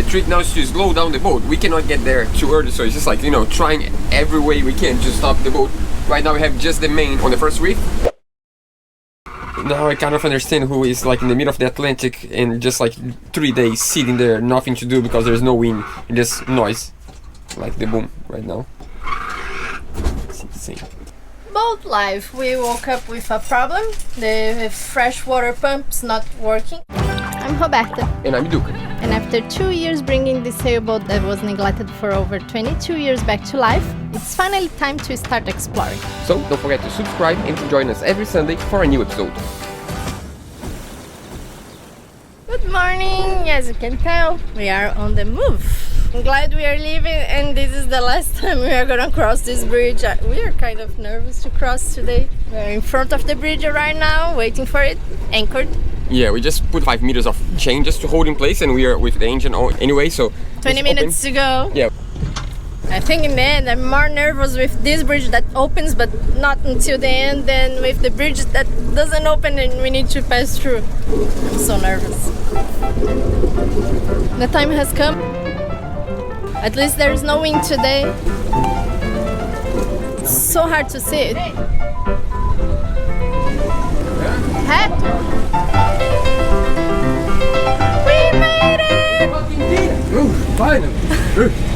trick now is to slow down the boat. We cannot get there too early, so it's just like, you know, trying every way we can to stop the boat. Right now we have just the main on the first reef. Now I kind of understand who is like in the middle of the Atlantic and just like 3 days sitting there, nothing to do because there's no wind and just noise, like the boom right now. It's insane. Boat life. We woke up with a problem. The freshwater pump's not working. I'm Roberta. And I'm Duca. And after 2 years bringing the sailboat that was neglected for over 22 years back to life, it's finally time to start exploring. So don't forget to subscribe and to join us every Sunday for a new episode. Good morning! As you can tell, we are on the move. I'm glad we are leaving and this is the last time we are gonna cross this bridge. We are kind of nervous to cross today. We're in front of the bridge right now, waiting for it, anchored. Yeah, we just put 5 meters of chain just to hold in place and we are with the engine on anyway, so 20 minutes to go. Yeah. I think in the end I'm more nervous with this bridge that opens but not until the end than with the bridge that doesn't open and we need to pass through. I'm so nervous. The time has come. At least there's no wind today. It's so hard to see it. Huh? We made it! Ooh, finally!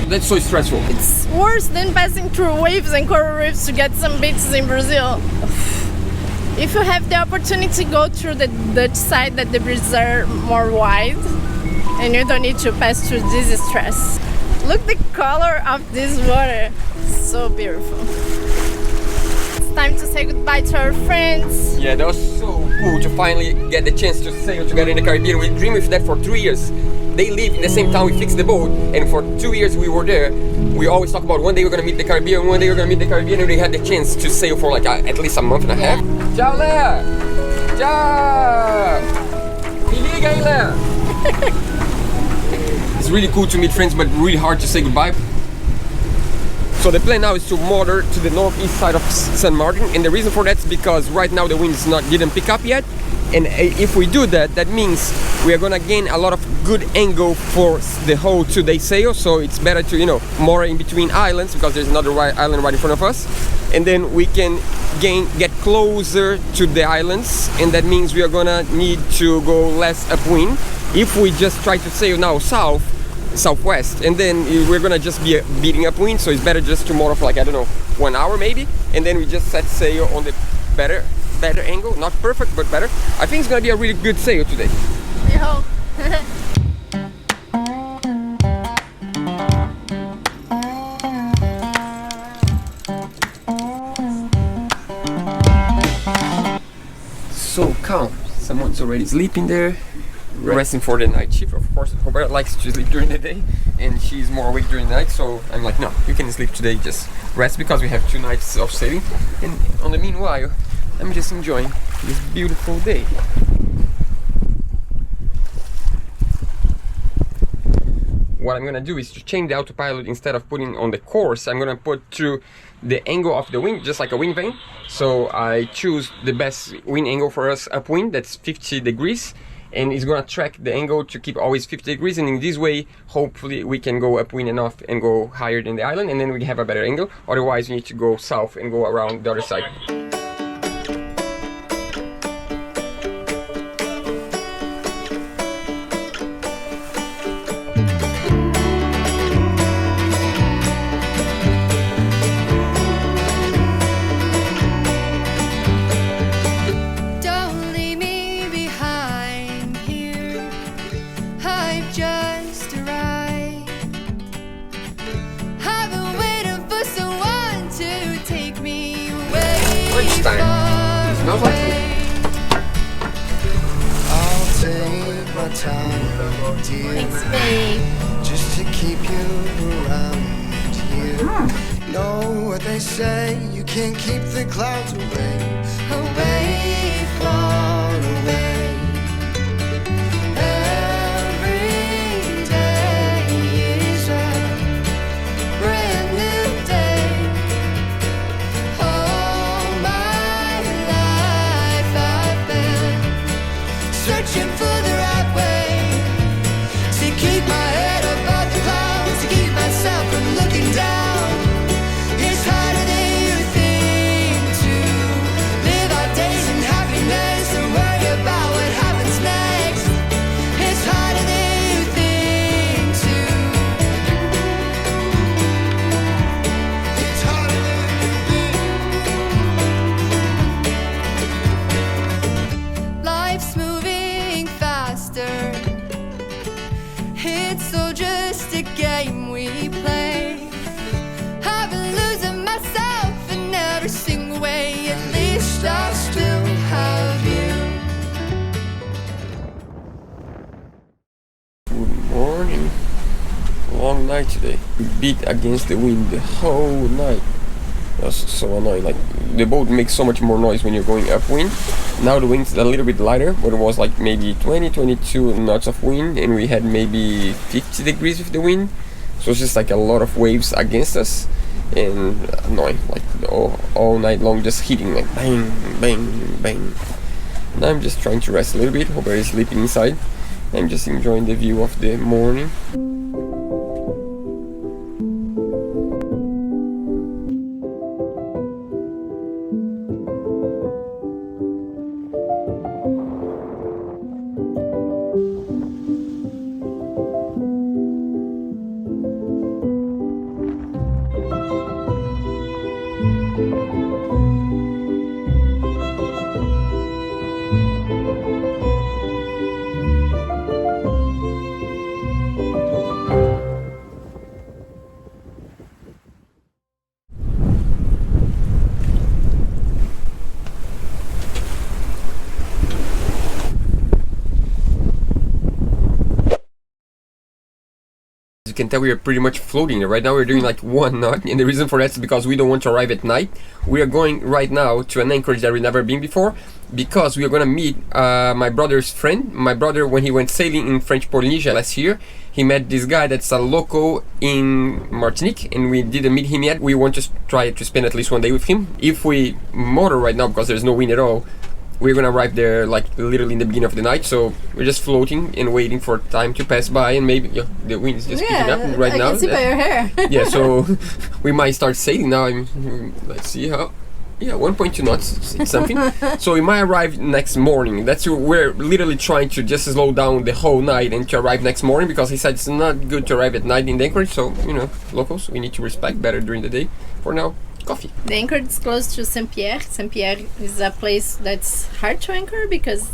That's so stressful. It's worse than passing through waves and coral reefs to get some beaches in Brazil. If you have the opportunity to go through the Dutch side, that the bridges are more wide and you don't need to pass through this stress. Look the color of this water. So beautiful. It's time to say goodbye to our friends. Yeah, that was so cool to finally get the chance to sail together in the Caribbean. We dreamed of that for 3 years. They live in the same town we fixed the boat, and for 2 years we were there. We always talk about one day we're gonna meet the Caribbean, one day we're gonna meet the Caribbean, and we had the chance to sail for like at least a month and a half. Ciao, Lea! Ciao! Me liga, hein, Lea? It's really cool to meet friends, but really hard to say goodbye. So the plan now is to motor to the northeast side of St. Martin, and the reason for that is because right now the wind didn't pick up yet, and if we do that, that means we are gonna gain a lot of good angle for the whole 2-day sail. So it's better to, you know, motor in between islands because there's another island right in front of us, and then we can get closer to the islands, and that means we are gonna need to go less upwind. If we just try to sail now southwest, and then we're gonna just be beating upwind, so it's better just to motor for like, I don't know, 1 hour maybe, and then we just set sail on the better angle. Not perfect, but better. I think it's gonna be a really good sail today. We hope. So calm. Someone's already sleeping there, resting for the night shift. Of course, Roberta likes to sleep during the day, and she's more awake during the night. So I'm like, no, you can sleep today. Just rest because we have 2 nights of sailing. And on the meanwhile, I'm just enjoying this beautiful day. What I'm gonna do is to change the autopilot. Instead of putting on the course, I'm gonna put through the angle of the wind, just like a wind vane. So I choose the best wind angle for us upwind, that's 50 degrees. And it's gonna track the angle to keep always 50 degrees, and in this way hopefully we can go upwind enough and go higher than the island, and then we have a better angle. Otherwise we need to go south and go around the other side. Lunchtime. It smells like food. I'll take my time, dear. Thanks, babe. Just to keep you around here. Know what they say, you can't keep the clouds away, away, far away. Every day is a brand new day. All my life I've been searching for the right way to keep my head above it's all just a game we play. I've been losing myself in every single way. At least I still have you. Good morning. Long night today. We beat against the wind the whole night. That's so annoying. Like, the boat makes so much more noise when you're going upwind. Now the wind's a little bit lighter, but it was like maybe 20-22 knots of wind, and we had maybe 50 degrees with the wind. So it's just like a lot of waves against us, and annoying. Like all night long, just hitting like bang, bang, bang. Now I'm just trying to rest a little bit. Robert is sleeping inside. I'm just enjoying the view of the morning. You can tell we are pretty much floating. Right now we're doing like 1 knot, and the reason for that is because we don't want to arrive at night. We are going right now to an anchorage that we've never been before, because we are gonna meet my brother's friend. My brother, when he went sailing in French Polynesia last year, he met this guy that's a local in Martinique, and we didn't meet him yet. We want to try to spend at least 1 day with him. If we motor right now, because there's no wind at all, we're gonna arrive there like literally in the beginning of the night. So we're just floating and waiting for time to pass by, and maybe the wind is just picking up right now. I can see by your hair. Yeah, so we might start sailing now. Let's see how. Yeah, 1.2 knots. It's something. So we might arrive next morning. We're literally trying to just slow down the whole night and to arrive next morning, because he said it's not good to arrive at night in the anchorage. So, you know, locals, we need to respect better during the day. For now, coffee. The anchorage is close to Saint Pierre. Saint Pierre is a place that's hard to anchor because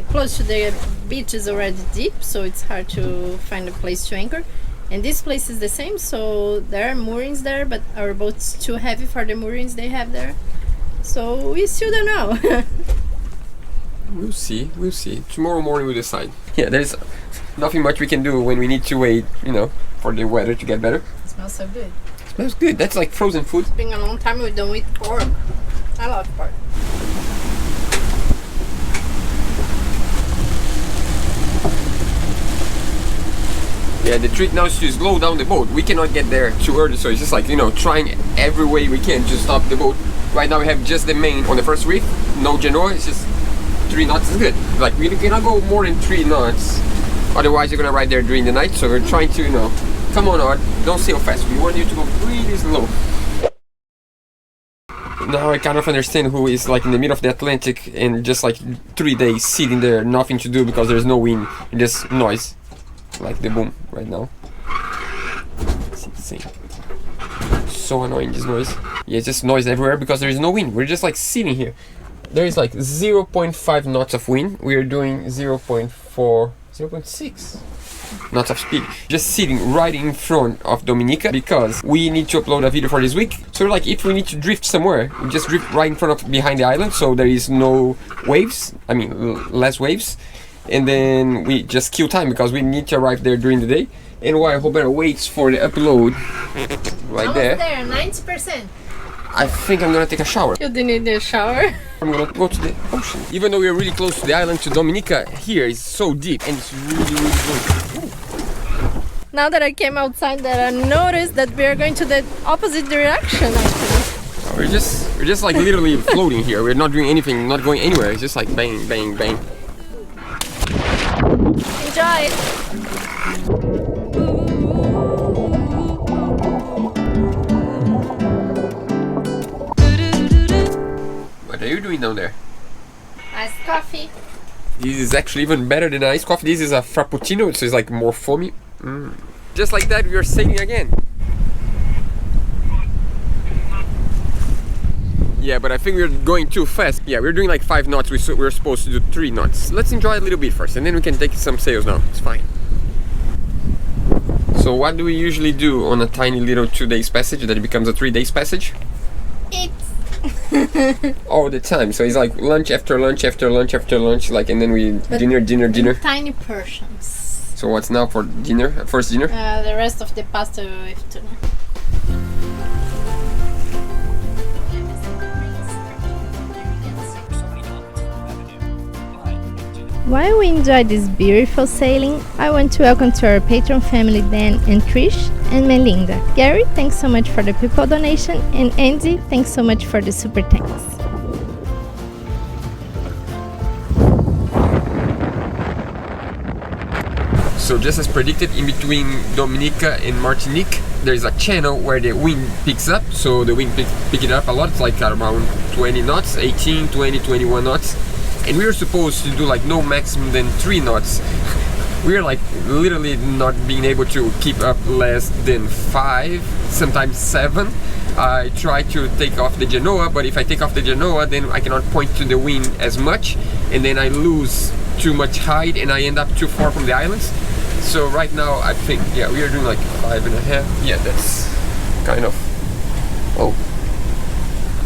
close to the beach is already deep, so it's hard to find a place to anchor. And this place is the same, so there are moorings there, but our boat's too heavy for the moorings they have there. So we still don't know. We'll see. Tomorrow morning we'll decide. Yeah, there's nothing much we can do when we need to wait, you know, for the weather to get better. It smells so good. Smells good. That's like frozen food. It's been a long time we don't eat pork. I love pork. Yeah, the trick now is to slow down the boat. We cannot get there too early, so it's just like, you know, trying every way we can to stop the boat. Right now we have just the main on the first reef, no genoa. It's just 3 knots is good. Like, we cannot go more than 3 knots, otherwise you're gonna ride there during the night. So we're trying to, you know, come on, Art, don't sail fast. We want you to go really slow. Now I kind of understand who is like in the middle of the Atlantic and just like 3 days sitting there, nothing to do because there's no wind, just noise. Like the boom right now. It's insane. So annoying, this noise. Yeah, it's just noise everywhere because there is no wind. We're just like sitting here. There is like 0.5 knots of wind. We are doing 0.4, 0.6 knots of speed. Just sitting right in front of Dominica because we need to upload a video for this week. So like if we need to drift somewhere, we just drift right in front of behind the island, so there is no waves. I mean, less waves. And then we just kill time because we need to arrive there during the day. And while Roberta waits for the upload, right there. 90%. I think I'm gonna take a shower. You didn't need a shower? I'm gonna go to the ocean. Even though we're really close to the island, to Dominica, here is so deep and it's really, really good. Ooh. Now that I came outside, that I noticed that we are going to the opposite direction. Actually, we're just like literally floating here. We're not doing anything, not going anywhere. It's just like bang, bang, bang. Enjoy. What are you doing down there? Iced coffee. This is actually even better than iced coffee. This is a frappuccino, so it's like more foamy. Just like that, we are sailing again. Yeah, but I think we're going too fast. Yeah, we're doing like 5 knots. We're supposed to do 3 knots. Let's enjoy a little bit first, and then we can take some sails now. It's fine. So what do we usually do on a tiny little 2 days passage that it becomes a 3 days passage? Eat. All the time. So it's like lunch after lunch after lunch after lunch, like, and then we But dinner. Tiny portions. So what's now for dinner? First dinner? The rest of the pasta with tuna. While we enjoy this beautiful sailing, I want to welcome to our Patreon family Dan and Trish and Melinda. Gary, thanks so much for the people donation, and Andy, thanks so much for the super thanks. So just as predicted, in between Dominica and Martinique, there's a channel where the wind picks up. So the wind pick it up a lot, it's like around 20 knots, 18, 20, 21 knots. And we were supposed to do like no maximum than 3 knots. We are like literally not being able to keep up less than 5, sometimes 7. I try to take off the Genoa, but if I take off the Genoa, then I cannot point to the wind as much, and then I lose too much height and I end up too far from the islands. So right now I think, yeah, we are doing like 5.5. Yeah, that's kind of, oh,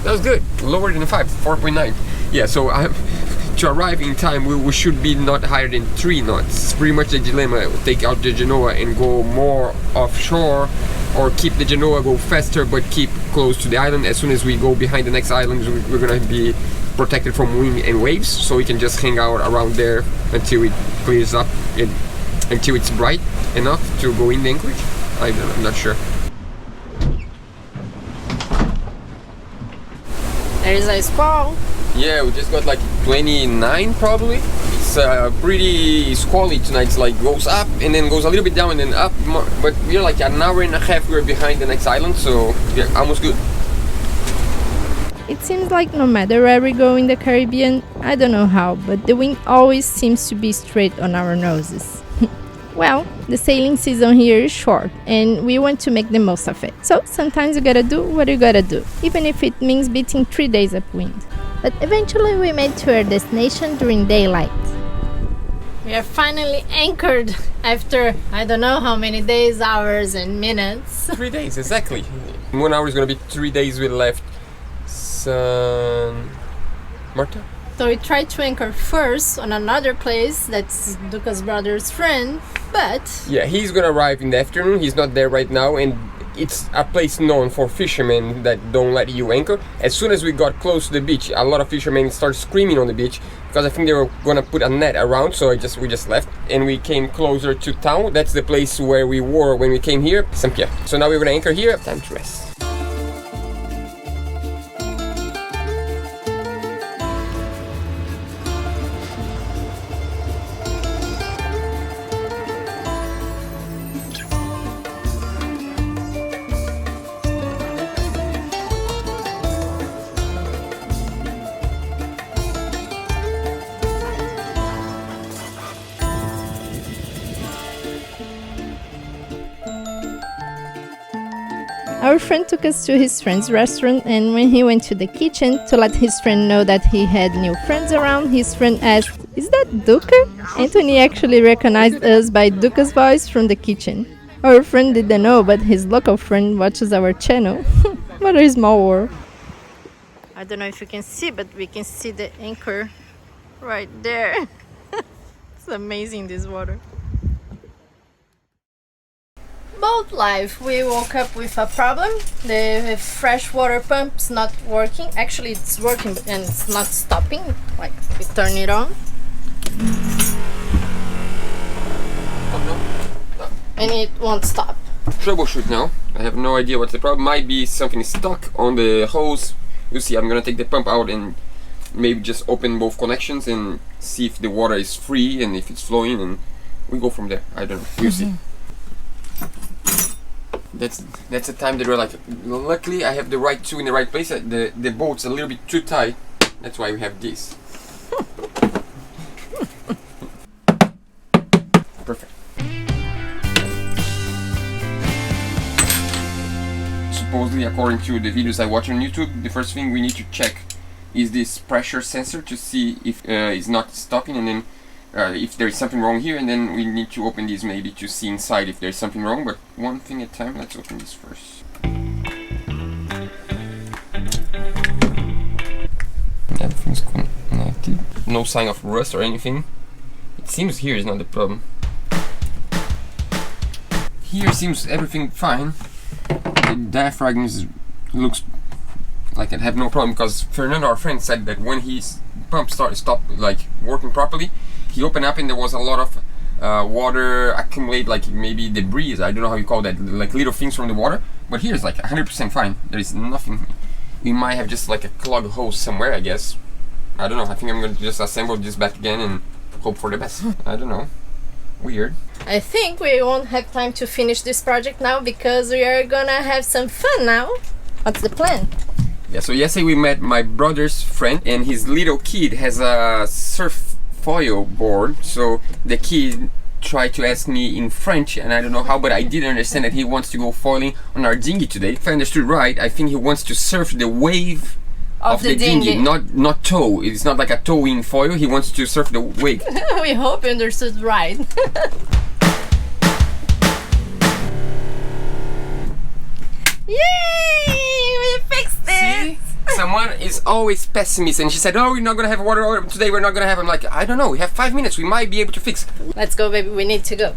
that was good, lower than 5, 4.9. Yeah, so to arrive in time, we should be not higher than 3 knots. It's pretty much the dilemma. Take out the Genoa and go more offshore, or keep the Genoa, go faster but keep close to the island. As soon as we go behind the next island, we're gonna be protected from wind and waves, so we can just hang out around there until it clears up and until it's bright enough to go in the anchorage. I'm not sure. There is a squall. Yeah, we just got like 29 probably. It's pretty squally tonight. It's like goes up and then goes a little bit down and then up. But we're like an hour and a half we're behind the next island, so yeah, almost good. It seems like no matter where we go in the Caribbean, I don't know how, but the wind always seems to be straight on our noses. Well, the sailing season here is short and we want to make the most of it. So sometimes you gotta do what you gotta do, even if it means beating 3 days upwind. But eventually we made to our destination during daylight. We are finally anchored after I don't know how many days, hours and minutes. 3 days, exactly. In 1 hour is gonna be 3 days we left Saint Marta. So we tried to anchor first on another place that's Duca's brother's friend, but yeah, he's gonna arrive in the afternoon. He's not there right now, and it's a place known for fishermen that don't let you anchor. As soon as we got close to the beach, a lot of fishermen started screaming on the beach because I think they were gonna put a net around, so we just left and we came closer to town. That's the place where we were when we came here, Saint Pierre. So now we're gonna anchor here. Time to rest. our friend took us to his friend's restaurant, and when he went to the kitchen to let his friend know that he had new friends around, his friend asked, "Is that Duca?" Anthony actually recognized us by Duca's voice from the kitchen. Our friend didn't know, but his local friend watches our channel. What a small world. I don't know if you can see, but we can see the anchor right there. It's amazing, this water. Boat life. We woke up with a problem. The freshwater pump's not working. Actually, it's working and it's not stopping. Like, we turn it on. And it won't stop. Troubleshoot now. I have no idea what's the problem. Might be something stuck on the hose. We'll see. I'm gonna take the pump out and maybe just open both connections and see if the water is free and if it's flowing, and we go from there. I don't know. We'll see. That's the time that we're like, luckily I have the right tool in the right place. The boat's a little bit too tight. That's why we have this. Perfect. Supposedly, according to the videos I watch on YouTube, the first thing we need to check is this pressure sensor to see if it's not stopping, and then if there's something wrong here, and then we need to open these maybe to see inside if there's something wrong, but one thing at a time. Let's open this first. Everything's connected. No sign of rust or anything. It seems here is not the problem. Here seems everything fine. The diaphragms looks like it have no problem, because Fernando, our friend, said that when his pump stopped like working properly, he opened up and there was a lot of water accumulate, like maybe debris, I don't know how you call that, like little things from the water. But here is like 100% fine. There is nothing. We might have just like a clogged hose somewhere, I guess. I don't know. I think I'm going to just assemble this back again and hope for the best. I don't know. Weird. I think we won't have time to finish this project now because we are gonna have some fun now. What's the plan? Yeah, so yesterday we met my brother's friend, and his little kid has a surf foil board. So the kid tried to ask me in French, and I don't know how, but I did understand that he wants to go foiling on our dinghy today. If I understood right, I think he wants to surf the wave of the dinghy, not tow. It's not like a towing foil. He wants to surf the wave. We hope you understood right. Yay! We fixed it! See? Someone is always pessimist, and she said, oh, we're not gonna have water today, we're not gonna have. I'm like, I don't know, we have 5 minutes, we might be able to fix. Let's go, baby, we need to go.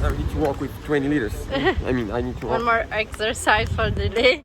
I need to walk with 20 liters. I mean, I need to walk. One more exercise for the day.